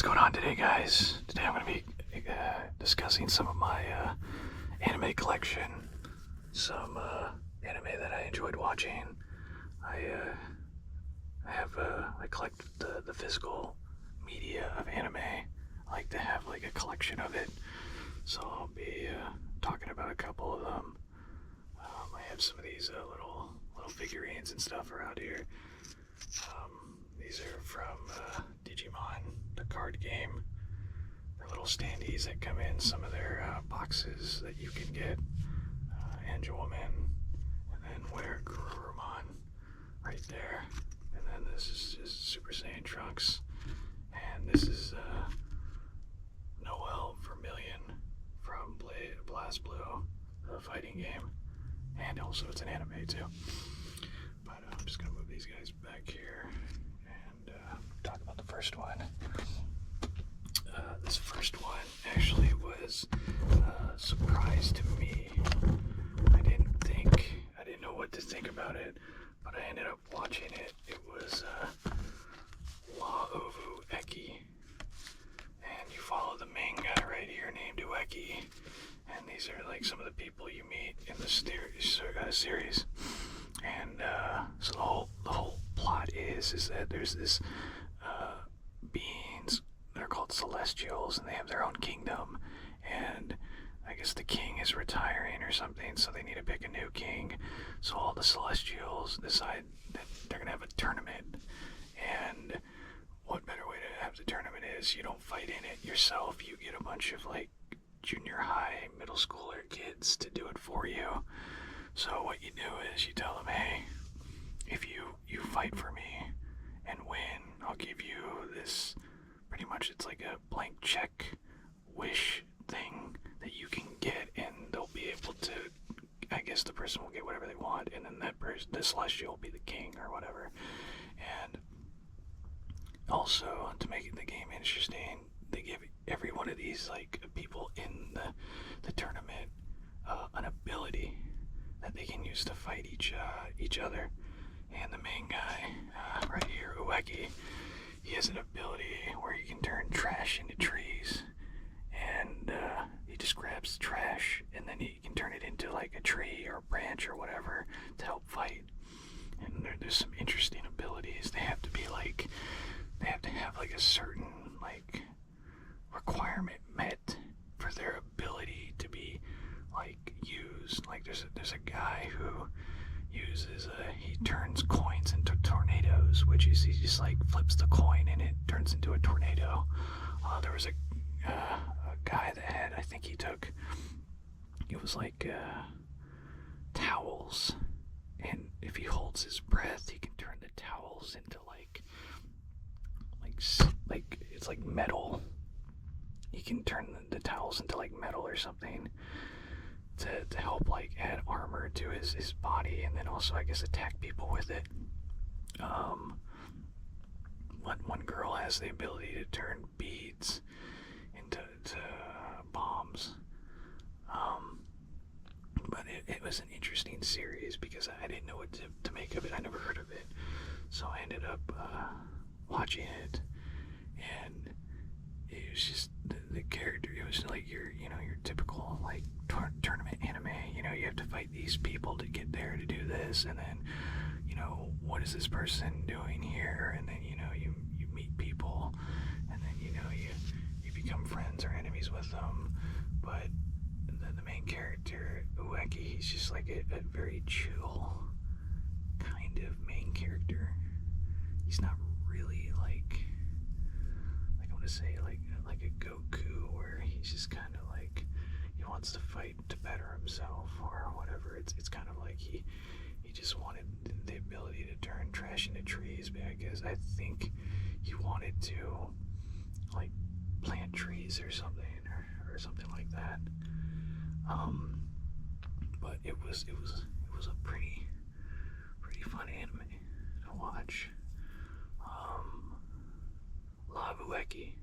What's going on today, guys? Today I'm going to be discussing some of my anime collection. Some anime that I enjoyed watching. I collect the physical media of anime. I like to have like a collection of it. So I'll be talking about a couple of them. I have some of these little figurines and stuff around here. These are from Digimon, the card game. They're little standees that come in some of their boxes that you can get. Angelwoman, and then Where Gururumon right there. And then this is just Super Saiyan Trunks. And this is Noel Vermillion from Blast Blue, the fighting game. And also it's an anime too. But I'm just going to move these guys back here and talk about the first one. This first one actually was a surprise to me. I didn't know what to think about it, but I ended up watching it. It was Law Ovu Eki. And you follow the main guy right here named Ueki. And these are like some of the people you meet in the series. And so the whole plot is that there's this beings, they're called Celestials, and they have their own kingdom. And I guess the king is retiring or something, so they need to pick a new king. So all the Celestials decide that they're going to have a tournament. And what better way to have the tournament is you don't fight in it yourself. You get a bunch of like junior high, middle schooler kids to do it for you. So what you do is you tell them, hey, if you fight for me and win, I'll give you this, pretty much it's like a blank check wish thing that you can get, and they'll be able to, I guess the person will get whatever they want, and then that person, the Celestial, will be the king or whatever. And also, to make the game interesting, they give every one of these like people in the tournament an ability that they can use to fight each other. And the main guy right here, Ueki, he has an ability where he can turn trash into trees. And he just grabs trash and then he can turn it into like a tree or a branch or whatever to help fight. And there's some interesting abilities. They have to have like a certain like requirement met for their ability to be like used. Like there's a guy who uses he turns coins into tornadoes, which is he just like flips the coin and it turns into a tornado. There was a guy that had, I think he took, it was like towels, and if he holds his breath he can turn the towels into like it's like metal. He can turn the towels into like metal or something to help like add armor to his body, and then also I guess attack people with it. One girl has the ability to turn beads into bombs. But it was an interesting series because I didn't know what to make of it. I never heard of it, so I ended up watching it, and it was just the character. It was like your typical like tournament anime. You have to fight these people to get there to do this, and then what is this person doing here, and then you meet people, and then you become friends or enemies with them. But the main character, Ueki, he's just like a very chill kind of main character. He's not really like I want to say like a Goku, where he's just kind of like he wants to fight to better himself or whatever. It's kind of like he just wanted the ability to turn trash into trees, but I think he wanted to like plant trees or something or something like that. But it was a pretty fun anime to watch. Love Ueki.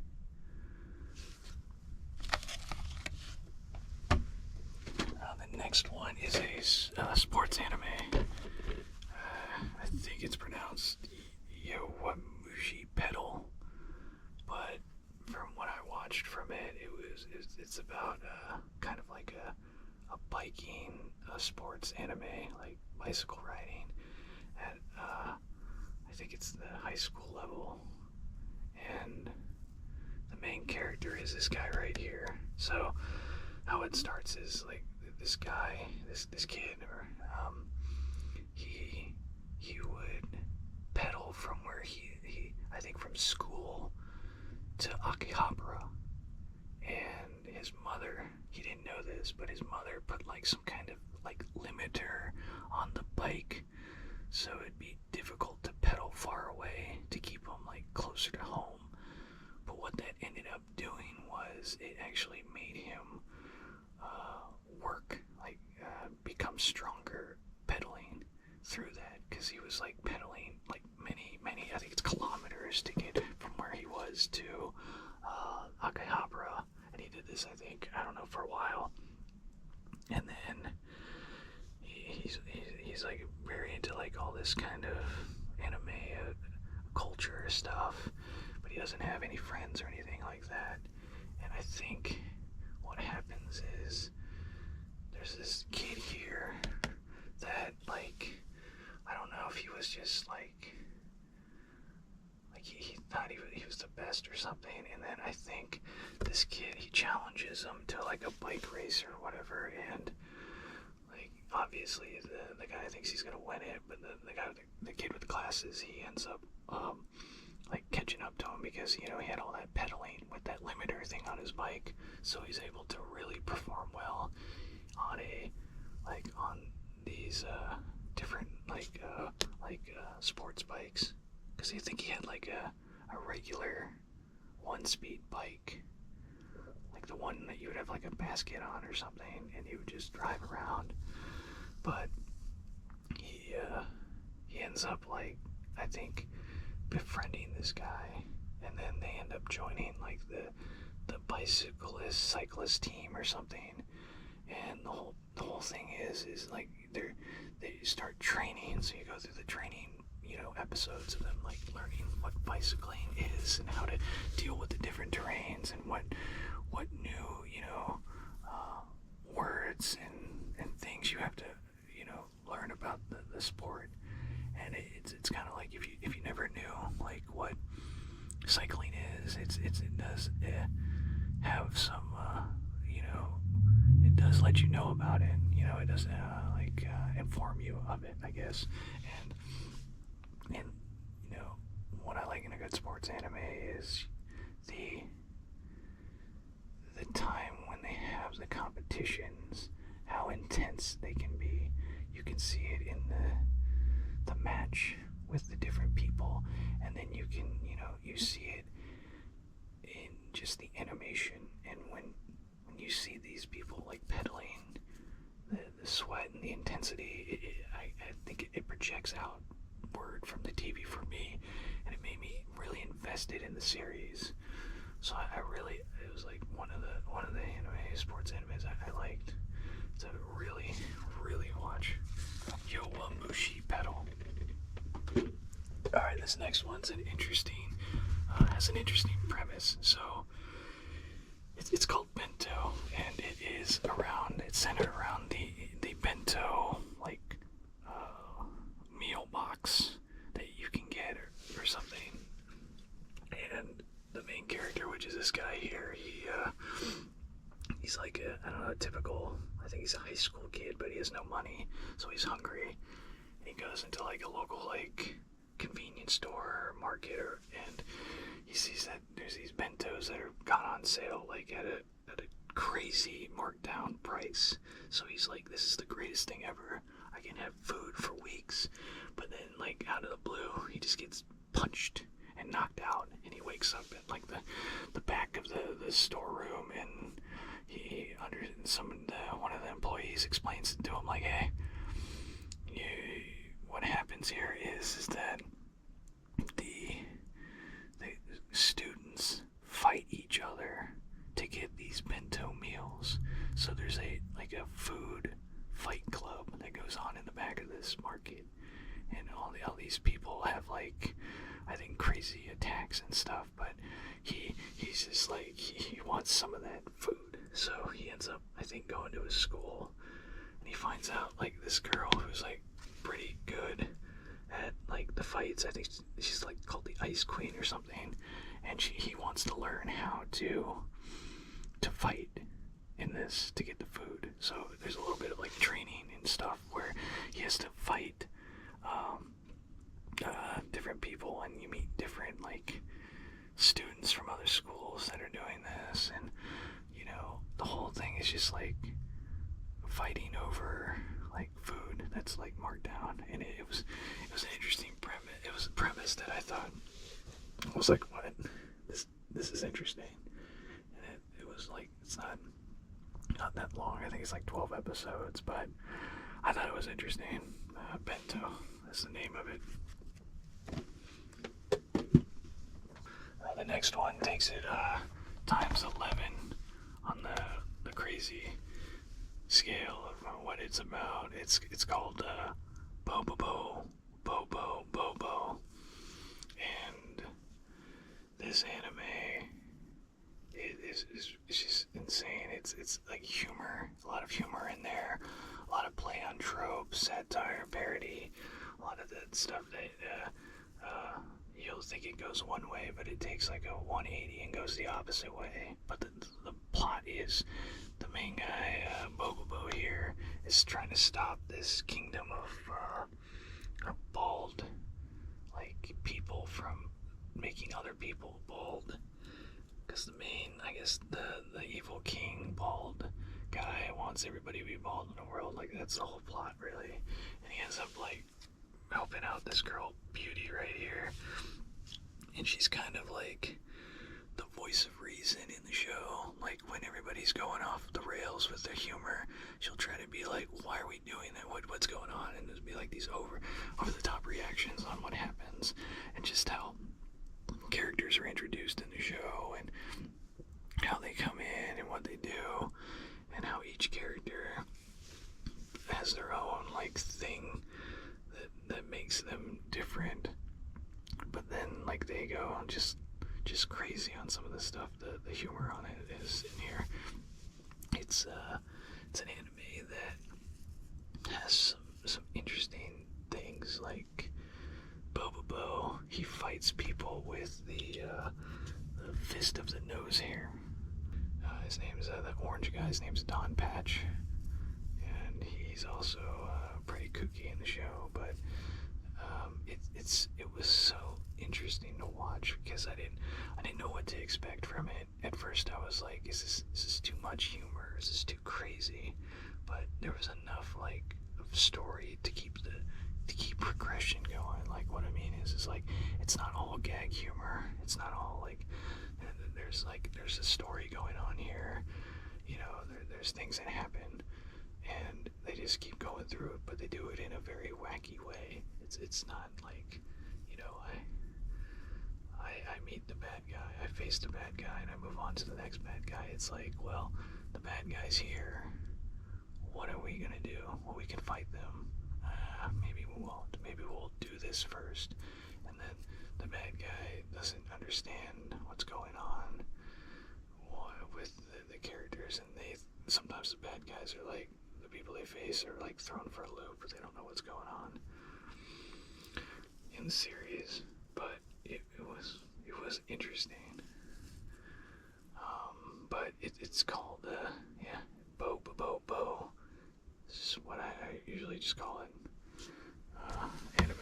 The next one is a sports anime. I think it's pronounced Yowamushi Pedal, but it's about kind of like a biking, sports anime, like bicycle riding at I think it's the high school level, and the main character is this guy right here. So how it starts is like this guy, this kid, or he would pedal from where he I think from school to Akihabara, and his mother, he didn't know this, but his mother put like some kind of like limiter on the bike, so it'd be difficult to pedal far away to keep him like closer to home. But what that ended up doing was it actually made him become stronger pedaling through that, because he was like pedaling like many, I think it's kilometers to get from where he was to Akihabara, and he did this, I think, I don't know, for a while, and then he's like very into like all this kind of anime culture stuff, but he doesn't have any friends or anything like that. And I think what happens is there's this kid here that, like, I don't know if he was just like he thought he was the best or something, and then I think this kid, he challenges him to like a bike race or whatever, and like obviously the guy thinks he's gonna win it, but the guy with the kid with the glasses, he ends up like catching up to him, because he had all that pedaling with that limiter thing on his bike, so he's able to really perform well on on these different sports bikes, because you think he had like a regular 1-speed bike, like the one that you would have like a basket on or something, and he would just drive around. But he ends up, like, I think, befriending this guy, and then they end up joining like the cyclist team or something. And the whole thing is like they start training, so you go through the training episodes of them like learning what bicycling is and how to deal with the different terrains, and what new words and things you have to learn about the sport. And it's kind of like if you never knew like what cycling is, it does have some it does let you know about it. It does inform you of it, I guess. And what I like in a good sports anime is the time when they have the competitions, how intense they can be. You can see it in the match with the different people, and then you can you see it in just the animation, and when you see these people like pedaling, the sweat and the intensity, I think it projects outward from the TV for me, and it made me really invested in the series. So it was like one of the anime, sports animes I liked to really watch. Yowamushi Pedal. Alright, this next one's has an interesting premise. So it's called Bento, and it's centered around the bento meal box that you can get or something. And the main character, which is this guy here, he's like a typical, I think he's a high school kid, but he has no money, so he's hungry. And he goes into like a local convenience store or market, and he sees that there's these bentos that are gone on sale like at a crazy marked down price. So he's like, this is the greatest thing ever. I can have food for weeks. But then like out of the blue, he just gets punched and knocked out, and he wakes up at like the back of the storeroom, and one of the employees explains to him like, hey, what happens here is that the students fight each other to get these bento meals. So there's a food fight club that goes on in the back of this market, and all these people have I think crazy attacks and stuff, but he's just like he wants some of that food. So his school, and he finds out like this girl who's like pretty good at like the fights. I think she's like called the Ice Queen or something, and he wants to learn how to fight in this to get the food. So there's a little bit of like training and stuff where he has to fight different people, and you meet different like students from other schools that are doing this, and you know the whole thing is just like fighting over like food that's like marked down, and it was an interesting premise. It was a premise that I thought was like, what, this is interesting, and it was like it's not that long. I think it's like 12 episodes, but I thought it was interesting. Bento, that's the name of it. The next one takes it times 11 on the crazy scale of what it's about. It's called Bobobo, and this anime is just insane. It's like humor, a lot of humor in there, a lot of play on tropes, satire, parody, a lot of that stuff that you'll think it goes one way, but it takes like a 180 and goes the opposite way. But the plot is the main guy, Bobobo here, is trying to stop this kingdom of bald, like, people from making other people bald. Because the main, I guess, the evil king, bald guy, wants everybody to be bald in the world. Like, that's the whole plot, really. And he ends up, like, helping out this girl, Beauty, right here. And she's kind of like the voice of reason in the show. Like, when everybody's going off the rails with their humor, she'll try to be like, why are we doing that? What's going on? And there'll be like these over the top reactions on what happens, and just how characters are introduced in the show, and how they come in and what they do, and how each character has their own like thing that makes them different. But then like they go just crazy on some of the stuff. The humor on it is in here. It's an anime that has some interesting things, like Bobobo, he fights people with the fist of the nose hair. His name's the orange guy's name's Don Patch, and he's also pretty kooky in the show. But it was so interesting to watch because I didn't know what to expect from it. At first, I was like, is this too much humor? Is this too crazy? But there was enough like of story to keep progression going. Like, what I mean is like it's not all gag humor. It's not all like there's a story going on here. You know, there's things that happen, and they just keep going through it, but they do it in a very wacky way. It's not like, you know, I meet the bad guy, I face the bad guy, and I move on to the next bad guy. It's like, well, the bad guy's here. What are we gonna do? Well, we can fight them. Maybe we won't. Maybe we'll do this first. And then the bad guy doesn't understand what's going on with the characters, and sometimes the bad guys are like, the people they face are like thrown for a loop, or they don't know what's going on in the series. But it was interesting. But it's called Bo. This is what I usually just call it. Anime.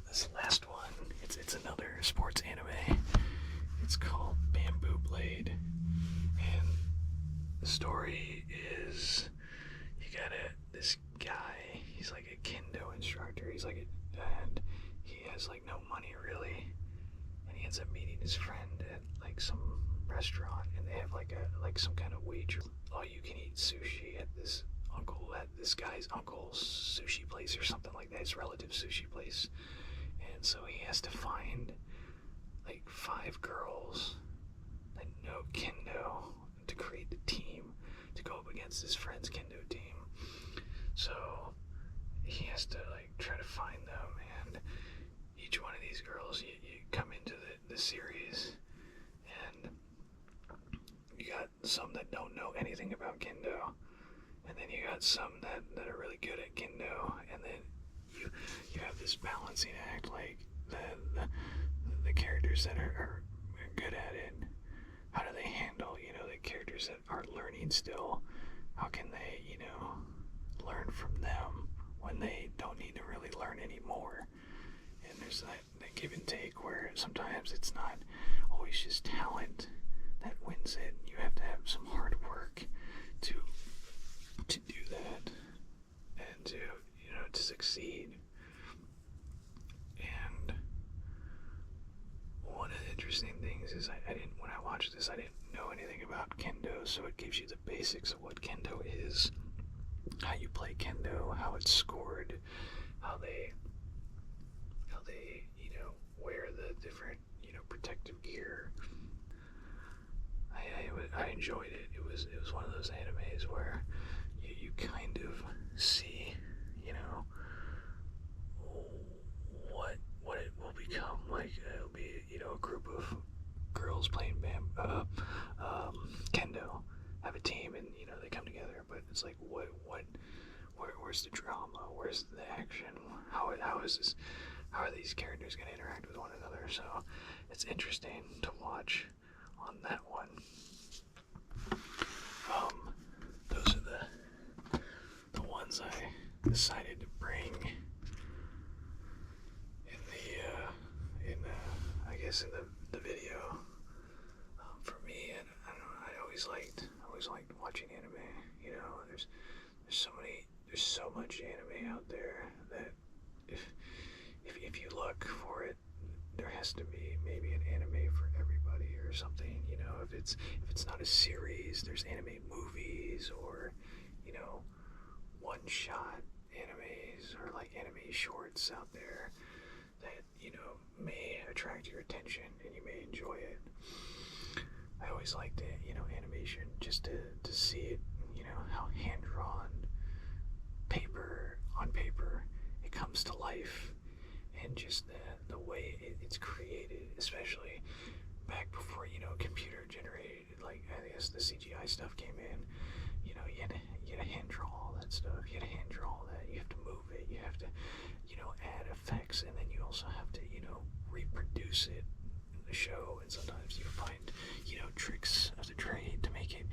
This last one, it's another sports anime. It's called Bamboo Blade, and the story is you got this guy. He's like a kendo instructor. And he has like no money really, and he ends up meeting his friend at like some restaurant, and they have like some kind of wager, all you can eat sushi at this guy's uncle's sushi place or something like that, his relative's sushi place. And so he has to find like 5 girls that know kendo to create the team to go up against his friend's kendo team. So he has to like try to find them, and each one of these girls, you come into the series, and you got some that don't know anything about kendo, and then you got some that are really good at kendo, and then you have this balancing act, like the characters that are good at it. How do they handle, the characters that are learning still? How can they, learn from them when they don't need to really learn anymore? And there's that give and take where sometimes it's not always just talent that wins it. You have to have some hard work to do that and to succeed. And one of the interesting things is I didn't, when I watched this, I didn't know anything about kendo, so it gives you the basics of what kendo is, how you play kendo, how it's scored, how they wear the different protective gear. I enjoyed it. It was one of those animes where you kind of see what it will become. Like it'll be a group of girls playing kendo, have a team, and they come together. But it's like where's the drama? Where's the action? How is this? How are these characters going to interact with one another? So it's interesting to watch on that one. Those are the ones I decided to bring in the video for me. And I don't know, I always liked watching anime. There's so much anime out there that if you look for it, there has to be maybe an anime for everybody or something. If it's not a series, there's anime movies or one-shot animes or like anime shorts out there that may attract your attention and you may enjoy it. I always liked it, animation, just to see it, how hand-drawn on paper it comes to life, and just the way it's created, especially back before computer generated, like I guess the CGI stuff came in. You had to hand draw all that stuff. You had to hand draw all that. You have to move it. You have to add effects, and then you also have to reproduce it in the show. And sometimes you find tricks of the trade to make it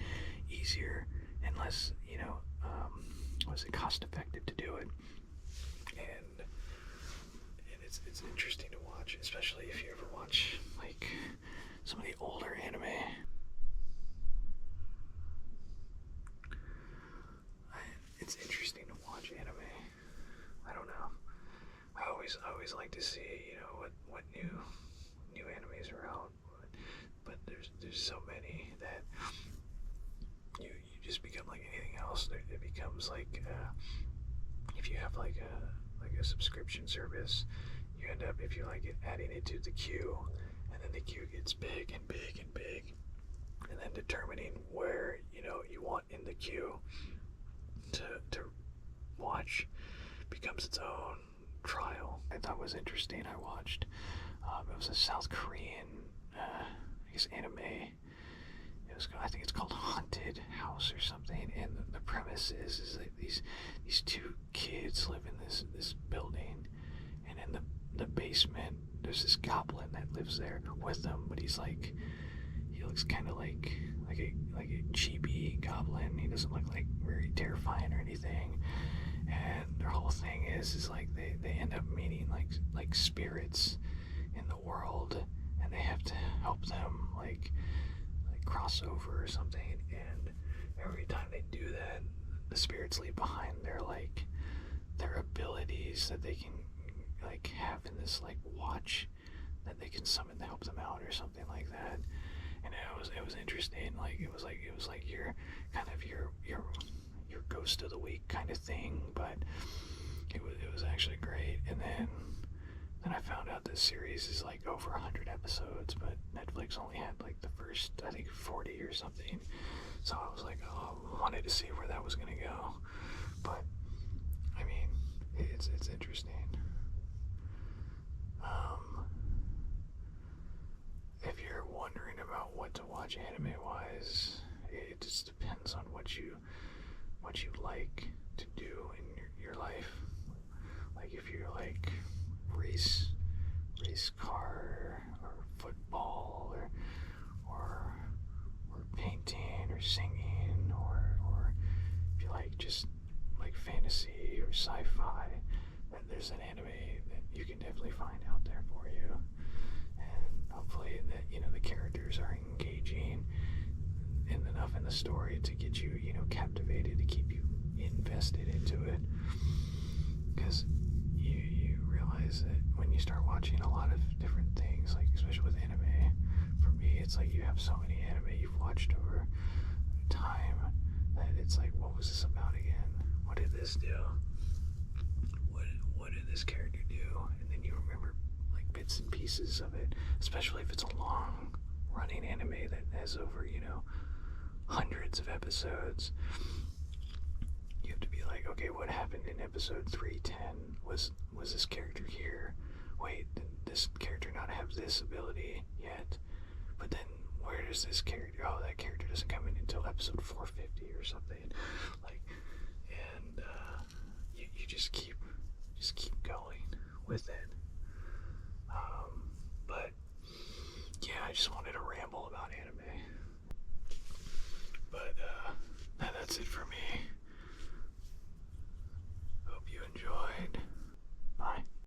easier and less cost effective to do it. And it's interesting to watch, especially if you ever watch like some of the older anime. It's interesting to watch anime. I don't know. I always like to see what new animes are out, but there's so many that you just become like anything else. It becomes like if you have like a subscription service, you end up, if you like it, adding it to the queue, and then the queue gets big and big and big, and then determining where you want in the queue to watch becomes its own trial. I thought was interesting. I watched it was a South Korean anime. I think it's called Haunted House or something, and the premise is that these two kids live in this building, and in the basement there's this goblin that lives there with them, but he looks kind of like a chibi goblin. He doesn't look like very terrifying or anything, and their whole thing is like they end up meeting like spirits in the world, and they have to help them like cross over or something. And every time they do that, the spirits leave behind their abilities that they can have in this watch that they can summon to help them out or something like that. And it was interesting. It was like your kind of your ghost of the week kind of thing, but it was actually great. And then I found out this series is over 100 episodes, but Netflix only had the first, I think, 40 or something. So I was I wanted to see where that was gonna go. But I mean, it's interesting. If you're wondering about what to watch anime wise, it just depends on what you like to do in your life. Like if you like race car or football or painting or singing or if you like just like fantasy or sci-fi, then there's an anime that you can definitely find out there for you. And hopefully that, you know, the characters are engaging enough in the story to get you, you know, captivated, to keep you invested into it. Because you realize that when you start watching a lot of different things, like especially with anime, for me it's like you have so many anime you've watched over time that it's like, what was this about again? What did this do? What did this character do? And then you remember like bits and pieces of it, especially if it's a long running anime that has over, you know, hundreds of episodes. You have to be like, okay, what happened in episode 310? Was this character here? Wait, did this character not have this ability yet? But then where does this character? Oh, that character doesn't come in until episode 450 or something. Like, and you just keep going with it. But yeah, I just wanted to ramble about anime. But that's it for me.